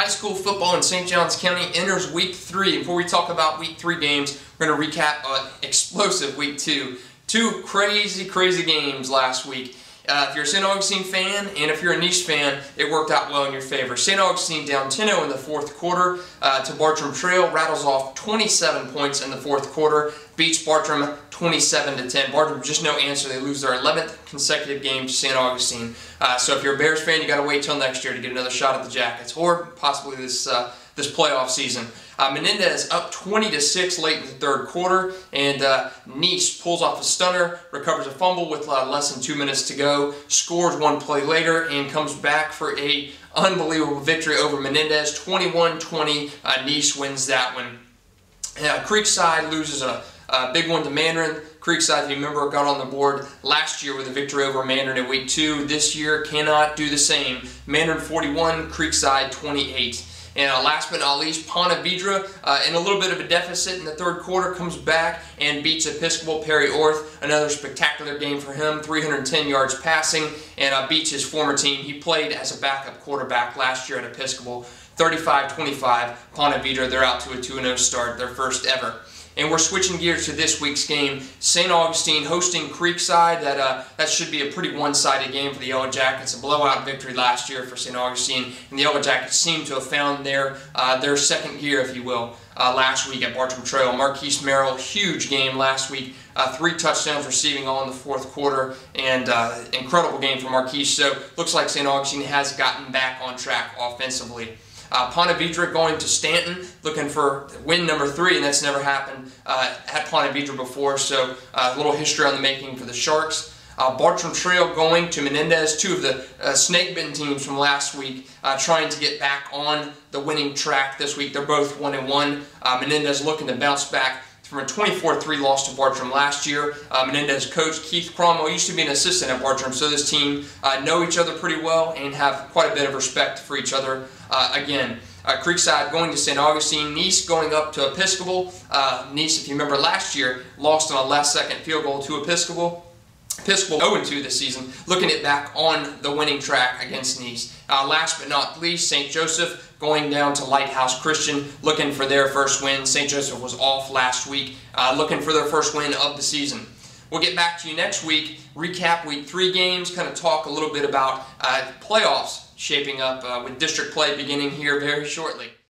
High school football in St. Johns County enters Week 3. Before we talk about Week 3 games, we're going to recap an explosive Week 2. Two crazy games last week. If you're a St. Augustine fan and if you're a Nice fan, it worked out well in your favor. St. Augustine down 10-0 in the fourth quarter to Bartram Trail, rattles off 27 points in the fourth quarter, beats Bartram 27-10. Bartram just no answer. They lose their 11th consecutive game to St. Augustine. So if you're a Bears fan, you got to wait till next year to get another shot at the Jackets, or possibly this playoff season. Menendez up 20-6 late in the third quarter, and Nice pulls off a stunner, recovers a fumble with less than 2 minutes to go, scores one play later, and comes back for a unbelievable victory over Menendez. 21-20, Nice wins that one. Creekside loses a big one to Mandarin. Creekside, if you remember, got on the board last year with a victory over Mandarin in Week 2. This year cannot do the same. Mandarin 41, Creekside 28. And last but not least, Ponte Vedra, in a little bit of a deficit in the third quarter, comes back and beats Episcopal Perry Orth. Another spectacular game for him, 310 yards passing, and beats his former team. He played as a backup quarterback last year at Episcopal. 35-25, Ponte Vedra, they're out to a 2-0 start, their first ever. And we're switching gears to this week's game. St. Augustine hosting Creekside. That should be a pretty one-sided game for the Yellow Jackets. A blowout victory last year for St. Augustine, and the Yellow Jackets seem to have found their second gear, if you will, last week at Bartram Trail. Marquise Merrill, huge game last week. 3 touchdowns receiving all in the fourth quarter, and incredible game for Marquise. So looks like St. Augustine has gotten back on track offensively. Ponte Vedra going to Stanton, looking for win number 3, and that's never happened at Ponte Vedra before, so a little history on the making for the Sharks. Bartram Trail going to Menendez, 2 of the snake-bitten teams from last week, trying to get back on the winning track this week. They're both 1-1. Menendez looking to bounce back from a 24-3 loss to Bartram last year. Menendez coach Keith Cromwell used to be an assistant at Bartram, so this team know each other pretty well and have quite a bit of respect for each other. Again, Creekside going to St. Augustine, Nice going up to Episcopal. Nice, if you remember last year, lost on a last-second field goal to Episcopal. Episcopal 0-2 this season, looking it back on the winning track against Nice. Last but not least, St. Joseph going down to Lighthouse Christian, looking for their first win. St. Joseph was off last week, looking for their first win of the season. We'll get back to you next week, recap Week 3 games, kind of talk a little bit about playoffs shaping up with district play beginning here very shortly.